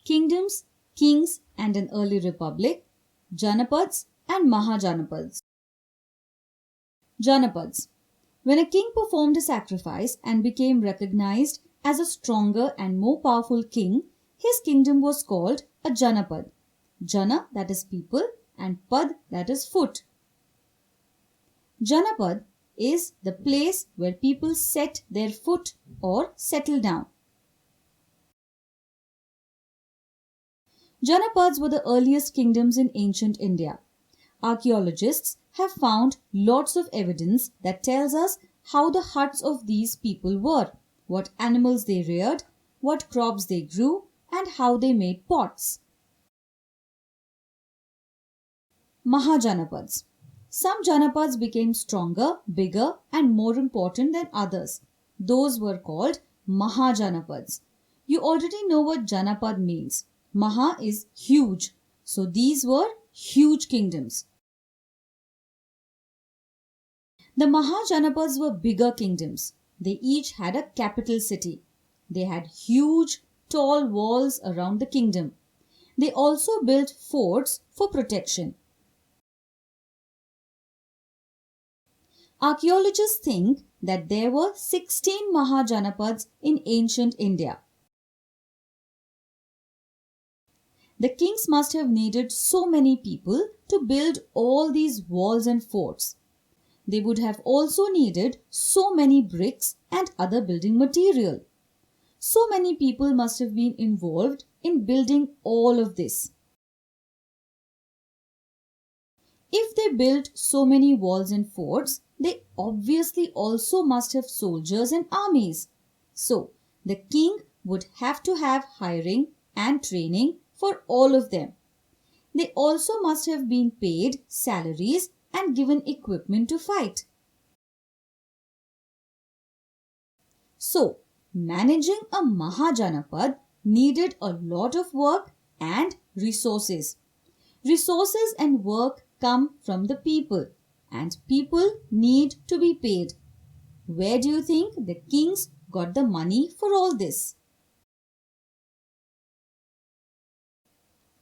Kingdoms, kings and an early republic, Janapads and Mahajanapads. Janapads. When a king performed a sacrifice and became recognized as a stronger and more powerful king, his kingdom was called a Janapad. Jana, that is people, and Pad, that is foot. Janapad is the place where people set their foot or settle down. Janapads were the earliest kingdoms in ancient India. Archaeologists have found lots of evidence that tells us how the huts of these people were, what animals they reared, what crops they grew, and how they made pots. Mahajanapads. Some Janapads became stronger, bigger, and more important than others. Those were called Mahajanapads. You already know what Janapad means. Maha is huge. So these were huge kingdoms. The Mahajanapads were bigger kingdoms. They each had a capital city. They had huge, tall walls around the kingdom. They also built forts for protection. Archaeologists think that there were 16 Mahajanapads in ancient India. The kings must have needed so many people to build all these walls and forts. They would have also needed so many bricks and other building material. So many people must have been involved in building all of this. If they built so many walls and forts, they obviously also must have soldiers and armies. So, the king would have to have hiring and training for all of them. They also must have been paid salaries and given equipment to fight. So, managing a Mahajanapad needed a lot of work and resources. Resources and work come from the people, and people need to be paid. Where do you think the kings got the money for all this?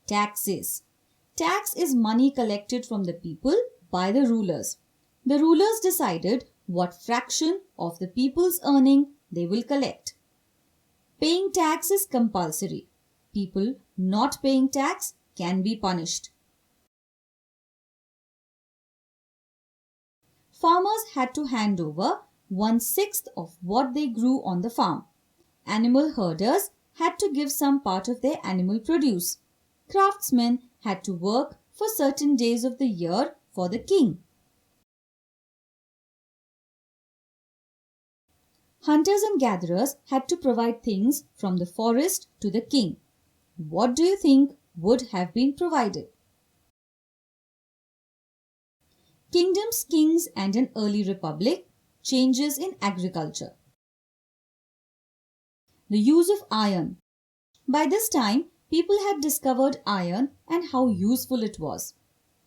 Taxes. Tax is money collected from the people by the rulers. The rulers decided what fraction of the people's earning they will collect. Paying tax is compulsory. People not paying tax can be punished. Farmers had to hand over 1/6 of what they grew on the farm. Animal herders had to give some part of their animal produce. Craftsmen had to work for certain days of the year for the king. Hunters and gatherers had to provide things from the forest to the king. What do you think would have been provided? Kingdoms, kings and an early republic. Changes in agriculture. The use of iron. By this time, people had discovered iron and how useful it was.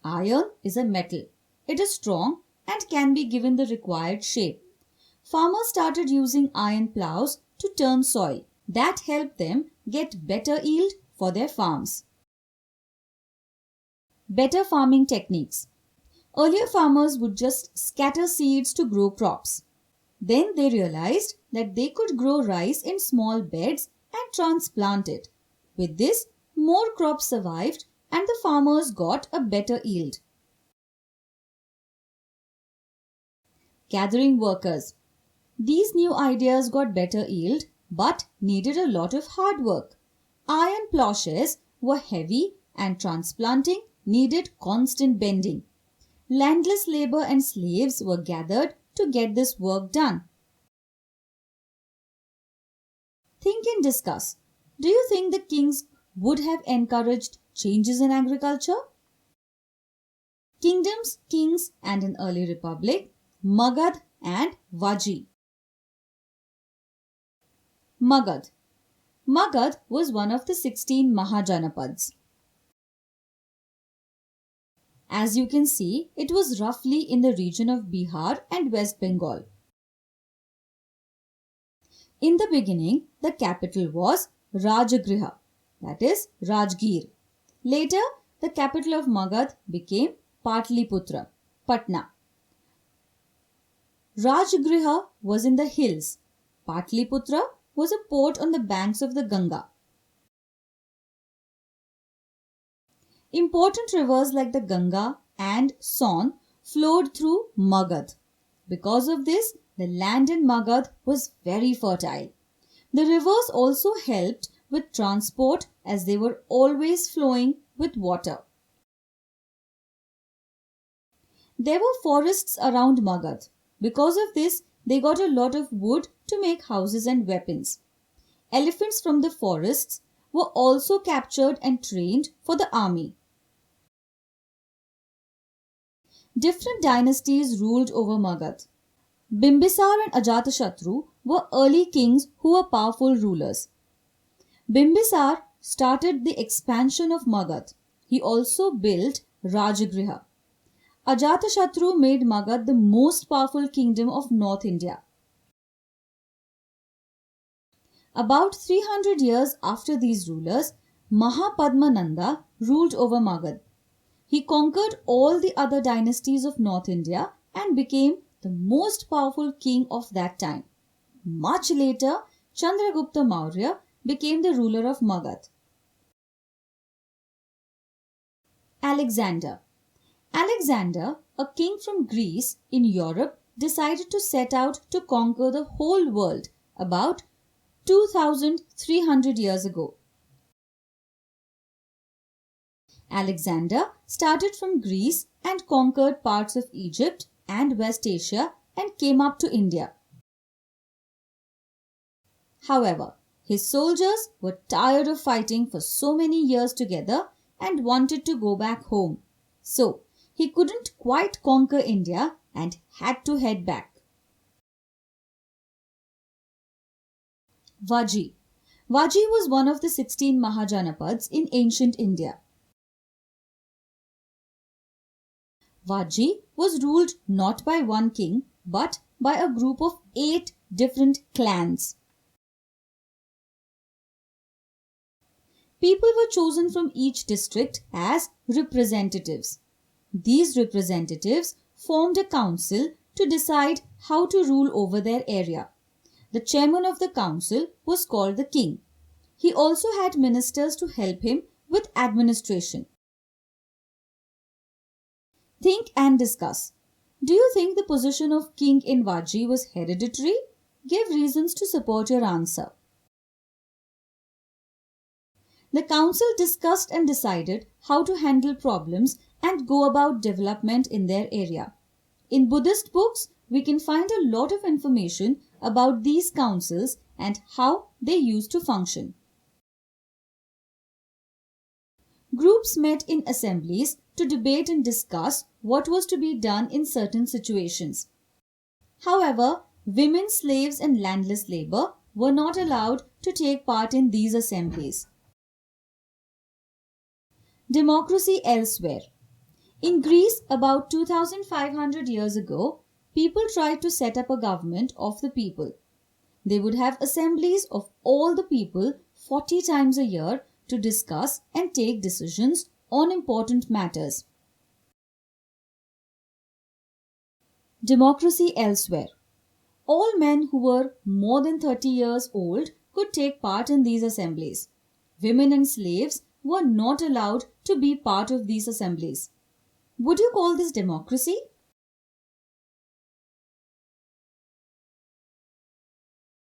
Iron is a metal. It is strong and can be given the required shape. Farmers started using iron plows to turn soil. That helped them get better yield for their farms. Better farming techniques. Earlier farmers would just scatter seeds to grow crops. Then they realized that they could grow rice in small beds and transplant it. With this, more crops survived and the farmers got a better yield. Gathering workers. These new ideas got better yield but needed a lot of hard work. Iron plowshares were heavy and transplanting needed constant bending. Landless labor and slaves were gathered to get this work done. Think and discuss. Do you think the kings would have encouraged changes in agriculture? Kingdoms, kings and an early republic. Magad and Vaji. Magad. Magad was one of the 16 Mahajanapads. As you can see, it was roughly in the region of Bihar and West Bengal. In the beginning, the capital was Rajagriha. that is Rajgir. Later, the capital of Magad became Patliputra, Patna. Rajgriha was in the hills. Patliputra was a port on the banks of the Ganga. Important rivers like the Ganga and Son flowed through Magad. Because of this, the land in Magad was very fertile. The rivers also helped with transport as they were always flowing with water. There were forests around Magad. Because of this, they got a lot of wood to make houses and weapons. Elephants from the forests were also captured and trained for the army. Different dynasties ruled over Magad. Bimbisar and Ajatashatru were early kings who were powerful rulers. Bimbisar started the expansion of Magad. He also built Rajagriha. Ajatashatru made Magad the most powerful kingdom of North India. About 300 years after these rulers, Mahapadmananda ruled over Magad. He conquered all the other dynasties of North India and became the most powerful king of that time. Much later, Chandragupta Maurya became the ruler of Magad. Alexander, a king from Greece in Europe, decided to set out to conquer the whole world about 2300 years ago. Alexander started from Greece and conquered parts of Egypt and West Asia and came up to India. However, his soldiers were tired of fighting for so many years together and wanted to go back home. So, he couldn't quite conquer India and had to head back. Vaji was one of the 16 Mahajanapads in ancient India. Vaji was ruled not by one king but by a group of 8 different clans. People were chosen from each district as representatives. These representatives formed a council to decide how to rule over their area. The chairman of the council was called the king. He also had ministers to help him with administration. Think and discuss. Do you think the position of king in Vaji was hereditary? Give reasons to support your answer. The council discussed and decided how to handle problems and go about development in their area. In Buddhist books, we can find a lot of information about these councils and how they used to function. Groups met in assemblies to debate and discuss what was to be done in certain situations. However, women, slaves, and landless labor were not allowed to take part in these assemblies. Democracy elsewhere. In Greece, about 2500 years ago, people tried to set up a government of the people. They would have assemblies of all the people 40 times a year to discuss and take decisions on important matters. Democracy elsewhere. All men who were more than 30 years old could take part in these assemblies. Women and slaves were not allowed to be part of these assemblies. Would you call this democracy?